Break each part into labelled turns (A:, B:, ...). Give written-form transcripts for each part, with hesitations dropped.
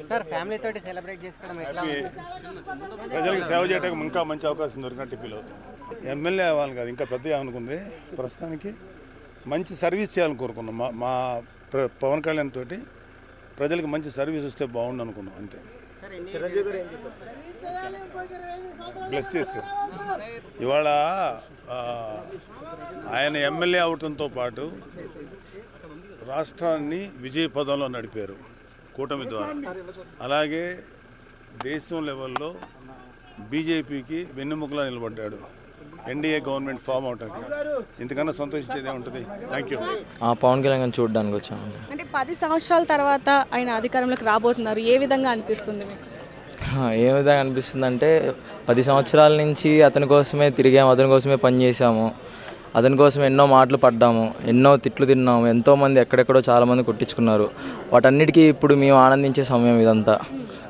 A: Sir family తోటి celebrate చేసుకోవడం ఎట్లా ఉంది?
B: ప్రజలకు సేవ చేయడానికి ఇంకా మంచి అవకాశం దొరికినట్టు ఫీల్ అవుతుంది. ఎమ్మెల్యే అవ్వాలి కాదు, ఇంకా పెద్ద అనుకుంది. ప్రస్తుతానికి మంచి సర్వీస్ చేయాలని కోరుకున్నాం. మా పవన్ కళ్యాణ్ తోటి ప్రజలకు మంచి సర్వీస్ వస్తే బాగుండు అనుకున్నాం, అంతే. బ్లెస్ చేస్తారు. ఇవాళ ఆయన ఎమ్మెల్యే అవటంతో పాటు రాష్ట్రాన్ని విజయ పదంలో నడిపారు కూటమి ద్వారా. అలాగే దేశం లెవెల్లో బీజేపీకి వెన్నెముకలా నిలబడ్డాడు ఎన్డీఏ గవర్నమెంట్ ఫామ్ అవటానికి. ఇంతకన్నా సంతోషించేదే ఉంటుంది. Thank you.
C: పవన్ కళ్యాణ్ చూడడానికి వచ్చాము.
D: అంటే 10 సంవత్సరాల తర్వాత ఆయన అధికారంలోకి రాబోతున్నారు, ఏ విధంగా అనిపిస్తుంది మీకు?
C: ఏ విధంగా అనిపిస్తుంది అంటే 10 సంవత్సరాల నుంచి అతని కోసమే తిరిగాము, అతని కోసమే పనిచేసాము, అతని కోసం ఎన్నో మాటలు పడ్డాము, ఎన్నో తిట్లు తిన్నాము, ఎంతోమంది ఎక్కడెక్కడో చాలామంది కొట్టించుకున్నారు. వాటన్నిటికీ ఇప్పుడు మేము ఆనందించే సమయం ఇదంతా.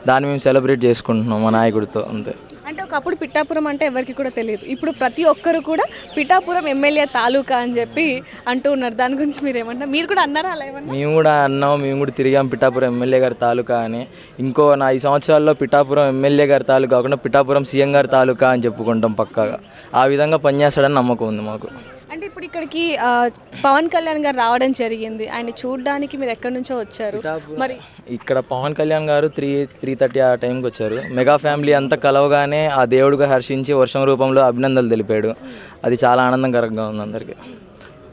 C: దాన్ని మేము సెలబ్రేట్ చేసుకుంటున్నాం మా నాయకుడితో, అంతే.
D: అంటే ఒకప్పుడు పిఠాపురం అంటే ఎవరికి కూడా తెలియదు, ఇప్పుడు ప్రతి ఒక్కరు కూడా పిఠాపురం ఎమ్మెల్యే తాలూకా అని చెప్పి అంటూ ఉన్నారు. దాని గురించి మీరు ఏమంటారు? మీరు కూడా అన్నారా అలా ఏమన్నా?
C: మేము కూడా అన్నాం, మేము కూడా తిరిగాం పిఠాపురం ఎమ్మెల్యే గారి తాలూకా అని. ఇంకో 5 సంవత్సరాల్లో పిఠాపురం ఎమ్మెల్యే గారి తాలూకా కాకుండా పిఠాపురం సీఎం గారి తాలూకా అని చెప్పుకుంటాం పక్కాగా. ఆ విధంగా పనిచేస్తాడని నమ్మకం ఉంది మాకు.
D: అంటే ఇప్పుడు ఇక్కడికి పవన్ కళ్యాణ్ గారు రావడం జరిగింది, ఆయన చూడడానికి మీరు ఎక్కడి నుంచో వచ్చారు. మరి
C: ఇక్కడ పవన్ కళ్యాణ్ గారు 3:30 ఆ టైంకి వచ్చారు. మెగా ఫ్యామిలీ అంతా కలవగానే ఆ దేవుడిగా హర్షించి వర్షం రూపంలో అభినందనలు తెలిపాడు. అది చాలా ఆనందకరంగా ఉంది అందరికీ.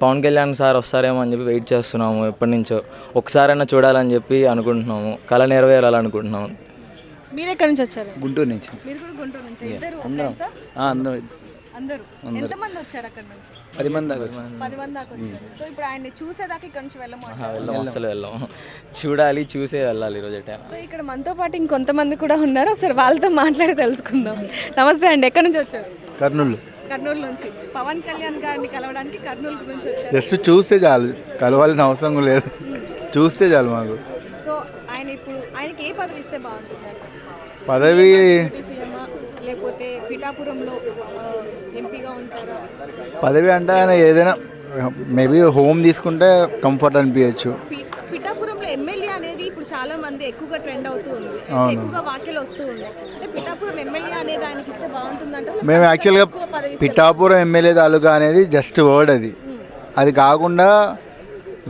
C: పవన్ కళ్యాణ్ సార్ వస్తారేమో అని చెప్పి వెయిట్ చేస్తున్నాము ఎప్పటి నుంచో. ఒకసారైనా చూడాలని చెప్పి అనుకుంటున్నాము, కళ నెరవేరాలనుకుంటున్నాము.
D: మీరు ఎక్కడి నుంచి వచ్చారు?
E: గుంటూరు నుంచి.
D: మీరు కూడా గుంటూరు నుంచి? అందరూ ఎంతమంది వచ్చారు అక్కడ నుంచి?
E: 10 మంది దాకా.
D: 10 మంది దాకా వచ్చారు. సో ఇప్పుడు ఆయన్ని చూసేదాకా ఇక్కడ నుంచి వెళ్ళము?
C: అసలు వెళ్ళాము, చూడాలి, చూసే వెళ్ళాలి ఈరోజు టైం.
D: సో ఇక్కడ మనతో పాటు ఇంకొంతమంది కూడా ఉన్నారు, ఒకసారి వాళ్ళతో మాట్లాడి తెలుసుకుందాం. నమస్తే అండి, ఎక్కడి నుంచి వచ్చారు?
E: కర్నూలు.
D: కర్నూలు నుంచి పవన్ కళ్యాణ్ గారిని కలవడానికి కర్నూలు నుంచి వచ్చారు.
E: జస్ట్ చూస్తే చాలు, కలవాల్సిన అవసరం లేదు, చూస్తే చాలు మాకు.
D: సో ఆయన ఇప్పుడు ఆయనకి ఏ పదవి ఇస్తే బాగుంటుంది?
E: పదవి
D: లేకపోతే పిఠాపురంలో ఎంపీగా ఉంటారా?
E: పదవి అంటే ఆయన ఏదైనా మేబీ హోమ్ తీసుకుంటే కంఫర్ట్ అనిపించచ్చు.
D: పిఠాపురంలో ఎమ్మెల్యే అనేది ఇప్పుడు చాలా మంది ఎక్కువగా ట్రెండ్ అవుతూ ఉంది, ఎక్కువగా వాక్యలు వస్తూ ఉన్నాయి. పిఠాపురం ఎమ్మెల్యే అనేది ఆయనకి ఇస్తే బాగుంటుందంట.
E: మేము యాక్చువల్గా పిఠాపురం ఎమ్మెల్యే తాలూకా అనేది జస్ట్ వర్డ్, అది కాకుండా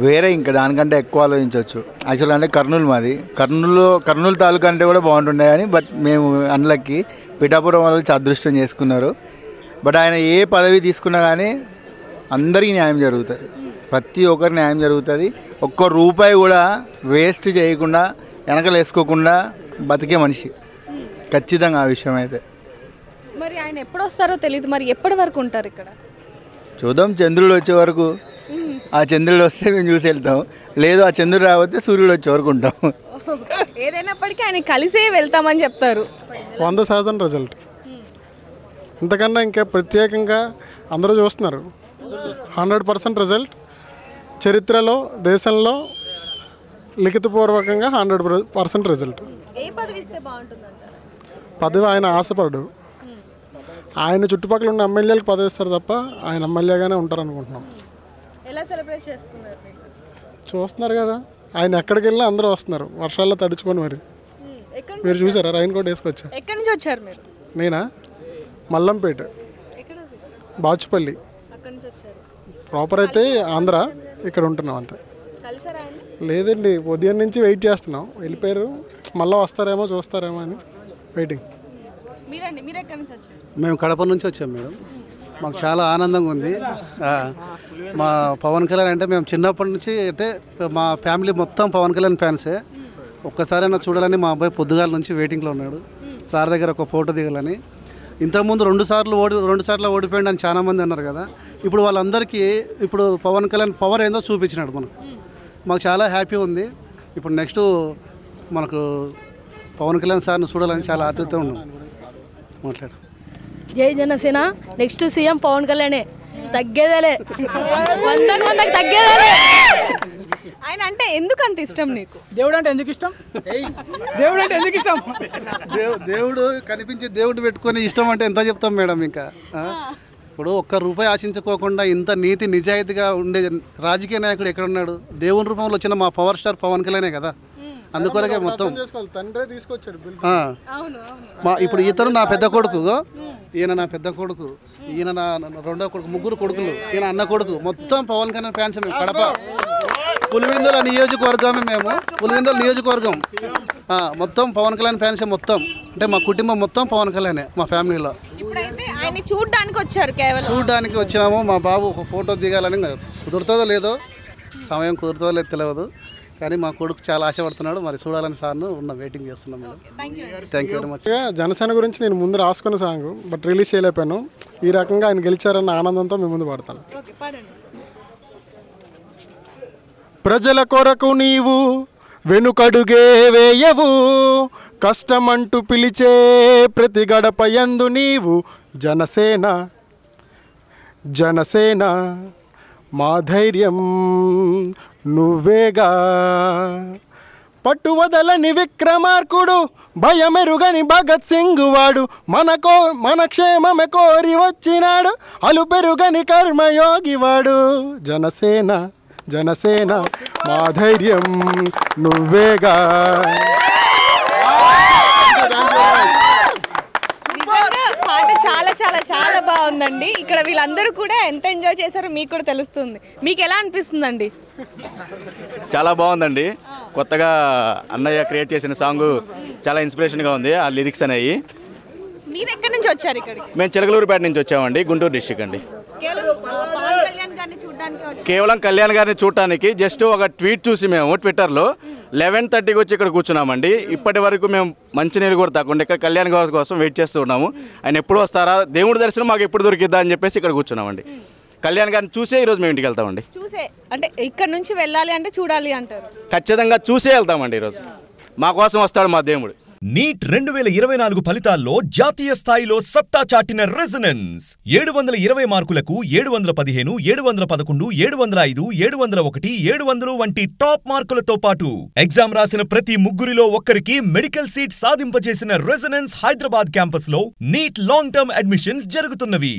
E: వేరే ఇంకా దానికంటే ఎక్కువ ఆలోచించవచ్చు. యాక్చువల్గా అంటే కర్నూలు మాది, కర్నూలు తాలూకా అంటే కూడా బాగుంటుండే కానీ బట్ మేము అన్లకి పిఠాపురం వాళ్ళు అదృష్టం చేసుకున్నారు. బట్ ఆయన ఏ పదవి తీసుకున్నా కానీ అందరికీ న్యాయం జరుగుతుంది, ప్రతి ఒక్కరికి న్యాయం జరుగుతుంది. ఒక్క రూపాయి కూడా వేస్ట్ చేయకుండా వెనకలు వేసుకోకుండా బతికే మనిషి ఖచ్చితంగా, ఆ విషయం అయితే.
D: మరి ఆయన ఎప్పుడు వస్తారో తెలియదు, మరి ఎప్పటి వరకు ఉంటారు ఇక్కడ?
E: చూద్దాం, చంద్రుడు వచ్చే వరకు. ఆ చంద్రుడు వస్తే మేము చూసి వెళ్తాం, లేదు ఆ చంద్రుడు రాకపోతే సూర్యుడు వచ్చే వరకు ఉంటాం.
D: ఏదైనప్పటికీ ఆయన కలిసే వెళ్తామని చెప్తారు.
F: 100% రిజల్ట్. ఇంతకన్నా ఇంకా ప్రత్యేకంగా అందరూ చూస్తున్నారు. 100% రిజల్ట్. చరిత్రలో, దేశంలో లిఖితపూర్వకంగా 100% రిజల్ట్.
D: ఏ పదవి ఇస్తే బాగుంటుందంటారు?
F: పదవి ఆయన ఆశపడు, ఆయన చుట్టుపక్కల ఉన్న ఎమ్మెల్యేలకు పదవి ఇస్తారు తప్ప ఆయన ఎమ్మెల్యేగానే ఉంటారు అనుకుంటున్నాం.
D: ఎలా సెలబ్రేట్ చేసుకున్నారు?
F: చూస్తున్నారు కదా, ఆయన ఎక్కడికి వెళ్ళినా అందరూ వస్తున్నారు వర్షాల్లో తడుచుకొని. మరి మీరు చూసారా రైన్ కోట్ వేసుకొచ్చా?
D: ఎక్కడి నుంచి వచ్చారు మీరు?
F: నేనా, మల్లంపేట, బాచుపల్లి. ప్రాపర్ అయితే ఆంధ్ర, ఇక్కడ ఉంటున్నాం అంతే. లేదండి, ఉదయం నుంచి వెయిట్ చేస్తున్నాం, వెళ్ళిపోయారు, మళ్ళీ వస్తారేమో చూస్తారేమో అని వెయిటింగ్.
G: మేము కడప నుంచి వచ్చాం మేడం. మాకు చాలా ఆనందంగా ఉంది. మా పవన్ కళ్యాణ్ అంటే మేము చిన్నప్పటి నుంచి అంటే మా ఫ్యామిలీ మొత్తం పవన్ కళ్యాణ్ ఫ్యాన్సే. ఒక్కసారైనా చూడాలని మా అబ్బాయి పొద్దుగాల నుంచి వెయిటింగ్లో ఉన్నాడు, సార్ దగ్గర ఒక ఫోటో దిగాలని. ఇంతకుముందు 2 సార్లు ఓడిపోయాడు అని చాలామంది అన్నారు కదా. ఇప్పుడు వాళ్ళందరికీ ఇప్పుడు పవన్ కళ్యాణ్ పవర్ ఏందో చూపించినాడు మనకు. మాకు చాలా హ్యాపీ ఉంది. ఇప్పుడు నెక్స్ట్ మనకు పవన్ కళ్యాణ్ సార్ని చూడాలని చాలా ఆతృత ఉన్నాం. మాట్లాడు.
H: జై జనసేన. నెక్స్ట్ సీఎం పవన్ కళ్యాణే, తగ్గేదేలే, 100కి తగ్గేదేలే.
D: ఆయన అంటే ఎందుకు అంత ఇష్టం నీకు?
I: దేవుడు అంటే ఎందుకు ఇష్టం? దేవుడు అంటే ఎందుకు ఇష్టం?
G: దేవుడు కనిపించే దేవుడు పెట్టుకొని ఇష్టం అంటే ఎంత చెప్తాం మేడం. ఇంకా ఇప్పుడు ₹1 ఆశించుకోకుండా ఇంత నీతి నిజాయితీగా ఉండే రాజకీయ నాయకుడు ఎక్కడ ఉన్నాడు? దేవుని రూపంలో వచ్చిన మా పవర్ స్టార్ పవన్ కళ్యాణే కదా. అందుకొరకే మొత్తం
F: తండ్రే తీసుకొచ్చాడు బిల్.
G: మా ఇప్పుడు ఇతను నా పెద్ద కొడుకు, ఈయన నా పెద్ద కొడుకు, ఈయన నా రెండో కొడుకు, ముగ్గురు కొడుకులు, ఈయన అన్న కొడుకు, మొత్తం పవన్ కళ్యాణ్ ఫ్యాన్స్ మేము. కడప పులివెందుల నియోజకవర్గమే మేము, పులివెందుల నియోజకవర్గం మొత్తం పవన్ కళ్యాణ్ ఫ్యాన్స్ మొత్తం. అంటే మా కుటుంబం మొత్తం పవన్ కళ్యాణే మా ఫ్యామిలీలో.
D: ఇప్పుడైతే ఆయన చూడడానికి వచ్చారు, కేవలం
G: చూడడానికి వచ్చినాము. మా బాబు ఒక ఫోటో దిగాలని, కుదురుతుందో లేదో, సమయం కుదురుతుందో లేదో తెలియదు, కానీ మా కొడుకు చాలా ఆశపడుతున్నాడు. మరి చూడాలని సార్ను వెయిటింగ్ చేస్తున్నాం madam. Thank you very much.
F: Janasena గురించి నేను ముందు రాసుకున్న సాంగ్ బట్ రిలీజ్ చేయలేకపోయాను. ఈ రకంగా ఆయన గెలిచారన్న ఆనందంతో మీ ముందు పాడతాను. ప్రజల కొరకు నీవు వెనుకడుగే వేయవు, కష్టమంటూ పిలిచే ప్రతి గడప యందు నీవు జనసేన జనసేన మా ధైర్యం నువ్వేగా. పట్టువదలని విక్రమార్కుడు, భయమెరుగని భగత్ సింగ్ వాడు, మన క్షేమమే కోరి వచ్చినాడు, అలుపెరుగని కర్మయోగి వాడు. జనసేన జనసేన మా ధైర్యం నువ్వేగా.
D: పాట చాలా చాలా చాలా బాగుందండి. ఇక్కడ వీళ్ళందరూ కూడా ఎంత ఎంజాయ్ చేశారో మీకు కూడా తెలుస్తుంది. మీకు ఎలా అనిపిస్తుందండి?
J: చాలా బాగుందండి. కొత్తగా అన్నయ్య క్రియేట్ చేసిన సాంగ్ చాలా ఇన్స్పిరేషన్గా ఉంది. ఆ లిరిక్స్ అనేవి.
D: మీరు ఎక్కడి నుంచి వచ్చారు ఇక్కడికి?
J: మేము చిలకలూరుపేట నుంచి వచ్చామండి, గుంటూరు డిస్ట్రిక్ట్ అండి. కేవలం కళ్యాణ్ గారిని చూడటానికి జస్ట్ ఒక ట్వీట్ చూసి మేము ట్విట్టర్లో 11:30కి వచ్చి ఇక్కడ కూర్చున్నామండి. ఇప్పటి వరకు మేము మంచినీళ్ళు కూడా తగ్గకుండా ఇక్కడ కళ్యాణ్ గారి కోసం వెయిట్ చేస్తూ ఉన్నాము. ఆయన ఎప్పుడు వస్తారా, దేవుడి దర్శనం మాకు ఎప్పుడు దొరికిద్దా అని చెప్పేసి ఇక్కడ కూర్చున్నామండి. కళ్యాణ్ గారిని చూసే ఈరోజు మేము ఇంటికి వెళ్తామండి.
D: చూసే అంటే ఇక్కడ నుంచి వెళ్ళాలి అంటే చూడాలి అంటారు?
J: ఖచ్చితంగా చూసే వెళ్తామండి. ఈరోజు మా కోసం వస్తాడు మా దేవుడు.
K: నీట్ 2024 ఫలితాల్లో జాతీయ స్థాయిలో సత్తా చాటిన రెజొనెన్స్ 720 మార్కులకు 715, 711, 705, 701, 700 వంటి టాప్ మార్కులతో పాటు ఎగ్జామ్ రాసిన ప్రతి ముగ్గురిలో ఒక్కరికి మెడికల్ సీట్ సాధింపజేసిన రెజొనెన్స్ హైదరాబాద్ క్యాంపస్ లో నీట్ లాంగ్ టర్మ్ అడ్మిషన్స్ జరుగుతున్నవి.